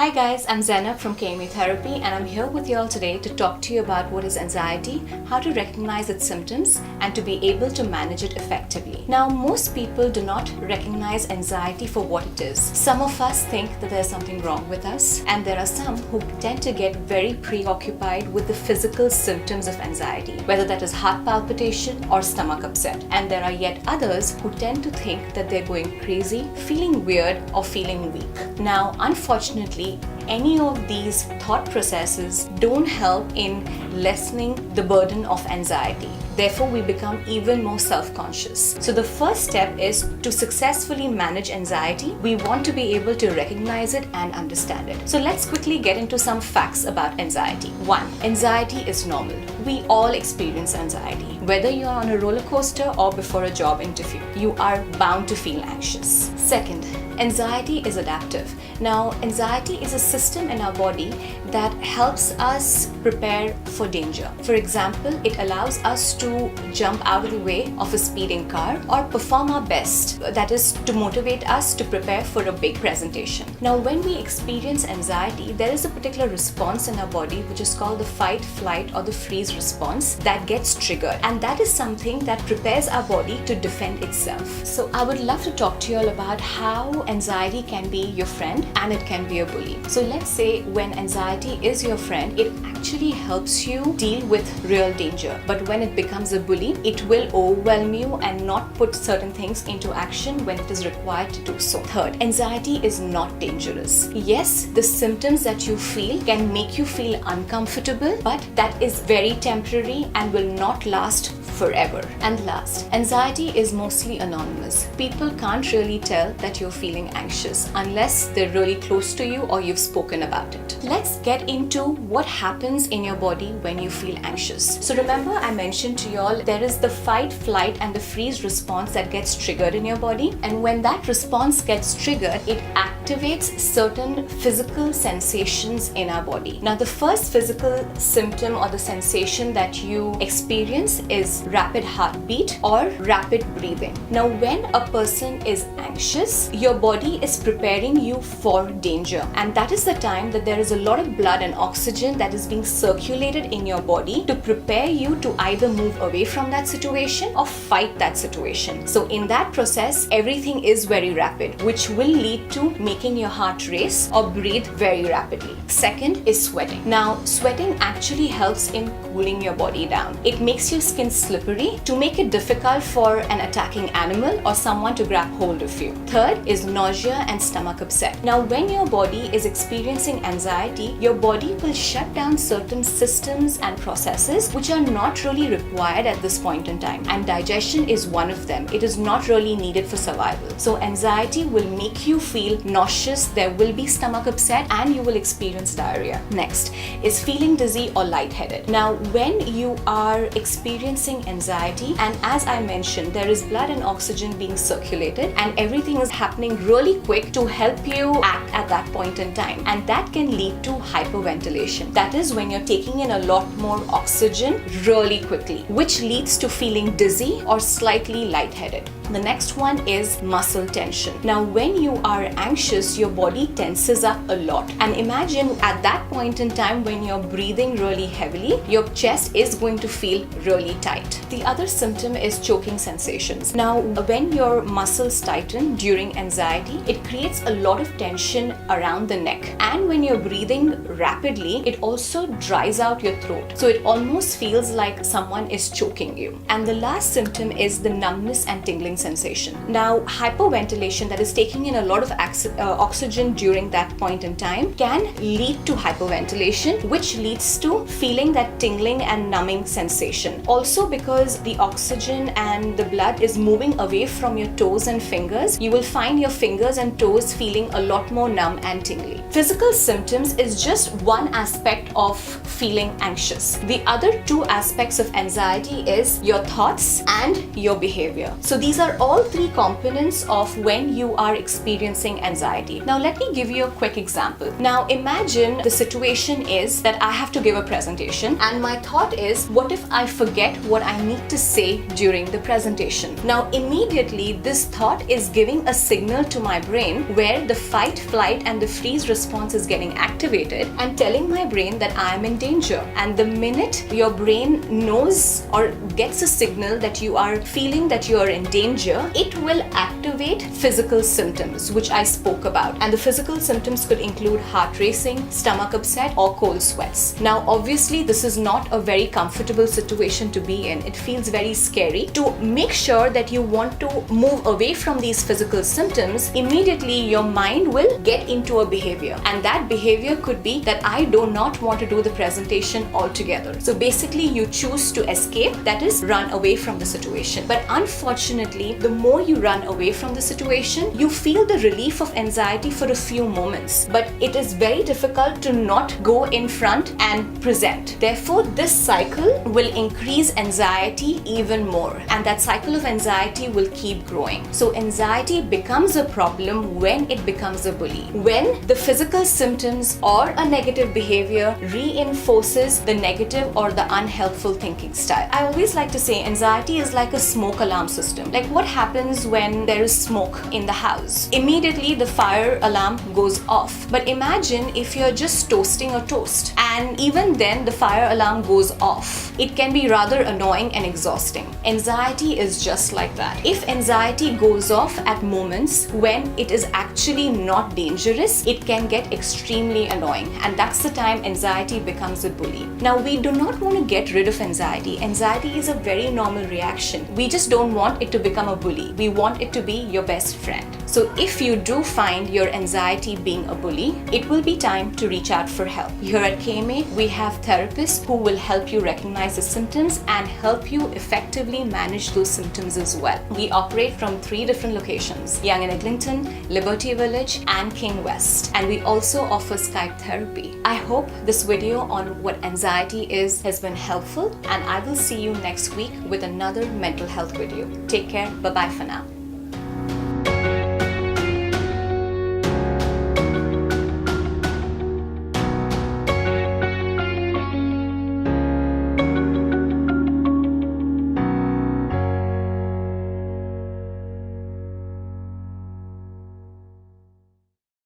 Hi guys, I'm Zainab from KMA Therapy and I'm here with you all today to talk to you about what is anxiety, how to recognize its symptoms and to be able to manage it effectively. Now, most people do not recognize anxiety for what it is. Some of us think that there's something wrong with us, and there are some who tend to get very preoccupied with the physical symptoms of anxiety, whether that is heart palpitation or stomach upset. And there are yet others who tend to think that they're going crazy, feeling weird or feeling weak. Now, unfortunately, any of these thought processes don't help in lessening the burden of anxiety. Therefore, we become even more self-conscious. So the first step is to successfully manage anxiety. We want to be able to recognize it and understand it. So let's quickly get into some facts about anxiety. 1. Anxiety is normal. We all experience anxiety. Whether you're on a roller coaster or before a job interview, you are bound to feel anxious. Second, anxiety is adaptive. Now, anxiety is a system in our body that helps us prepare for danger. For example, it allows us to jump out of the way of a speeding car or perform our best. That is to motivate us to prepare for a big presentation. Now, when we experience anxiety, there is a particular response in our body which is called the fight, flight or the freeze response that gets triggered. And that is something that prepares our body to defend itself. So I would love to talk to you all about how anxiety can be your friend and it can be a bully. So let's say when anxiety is your friend, it actually helps you deal with real danger. But when it becomes a bully, it will overwhelm you and not put certain things into action when it is required to do so. Third, anxiety is not dangerous. Yes, the symptoms that you feel can make you feel uncomfortable, but that is very temporary and will not last forever. And last, anxiety is mostly anonymous. People can't really tell that you're feeling anxious unless they're really close to you or you've spoken about it. Let's get into what happens in your body when you feel anxious. So remember, I mentioned to you all there is the fight, flight and the freeze response that gets triggered in your body, and when that response gets triggered, it activates certain physical sensations in our body. Now, the first physical symptom or the sensation that you experience is rapid heartbeat or rapid breathing. Now, when a person is anxious, your body is preparing you for danger, and that is the time that there is a lot of blood and oxygen that is being circulated in your body to prepare you to either move away from that situation or fight that situation. So in that process, everything is very rapid, which will lead to making your heart race or breathe very rapidly. Second is sweating. Now, sweating actually helps in cooling your body down. It makes your skin slippery to make it difficult for an attacking animal or someone to grab hold of you. Third is nausea and stomach upset. Now, when your body is experiencing anxiety, your body will shut down certain systems and processes which are not really required at this point in time, and digestion is one of them. It is not really needed for survival. So anxiety will make you feel nauseous, there will be stomach upset and you will experience diarrhea. Next is feeling dizzy or lightheaded. Now, when you are experiencing anxiety, and as I mentioned, there is blood and oxygen being circulated and everything is happening really quick to help you act at that point in time, and that can lead to hyperventilation. That is when you're taking in a lot more oxygen really quickly, which leads to feeling dizzy or slightly lightheaded. The next one is muscle tension. Now, when you are anxious, your body tenses up a lot. And imagine at that point in time when you're breathing really heavily, your chest is going to feel really tight. The other symptom is choking sensations. Now, when your muscles tighten during anxiety, it creates a lot of tension around the neck. And when you're breathing rapidly, it also dries out your throat. So it almost feels like someone is choking you. And the last symptom is the numbness and tingling sensation. Now, hyperventilation, that is taking in a lot of oxygen during that point in time, can lead to hyperventilation, which leads to feeling that tingling and numbing sensation. Also, because the oxygen and the blood is moving away from your toes and fingers, you will find your fingers and toes feeling a lot more numb and tingly. Physical symptoms is just one aspect of feeling anxious. The other two aspects of anxiety is your thoughts and your behavior. So these are are all three components of when you are experiencing anxiety. Now let me give you a quick example. Now imagine the situation is that I have to give a presentation and my thought is, what if I forget what I need to say during the presentation? Now immediately this thought is giving a signal to my brain where the fight, flight and the freeze response is getting activated and telling my brain that I am in danger. And the minute your brain knows or gets a signal that you are feeling that you are in danger, it will activate physical symptoms, which I spoke about. And the physical symptoms could include heart racing, stomach upset, or cold sweats. Now, obviously, this is not a very comfortable situation to be in. It feels very scary. To make sure that you want to move away from these physical symptoms, immediately your mind will get into a behavior. And that behavior could be that I do not want to do the presentation altogether. So basically, you choose to escape, that is, run away from the situation. But unfortunately, the more you run away from the situation, you feel the relief of anxiety for a few moments. But it is very difficult to not go in front and present. Therefore, this cycle will increase anxiety even more. And that cycle of anxiety will keep growing. So anxiety becomes a problem when it becomes a bully. When the physical symptoms or a negative behavior reinforces the negative or the unhelpful thinking style. I always like to say anxiety is like a smoke alarm system. Like what happens when there is smoke in the house? Immediately the fire alarm goes off. But imagine if you're just toasting a toast and even then the fire alarm goes off. It can be rather annoying and exhausting. Anxiety is just like that. If anxiety goes off at moments when it is actually not dangerous, it can get extremely annoying, and that's the time anxiety becomes a bully. Now, we do not want to get rid of anxiety. Anxiety is a very normal reaction. We just don't want it to become a bully. We want it to be your best friend. So if you do find your anxiety being a bully, it will be time to reach out for help. Here at KMA, we have therapists who will help you recognize the symptoms and help you effectively manage those symptoms as well. We operate from 3 different locations: Yonge and Eglinton, Liberty Village, and King West. And we also offer Skype therapy. I hope this video on what anxiety is has been helpful, and I will see you next week with another mental health video. Take care. Bye-bye for now.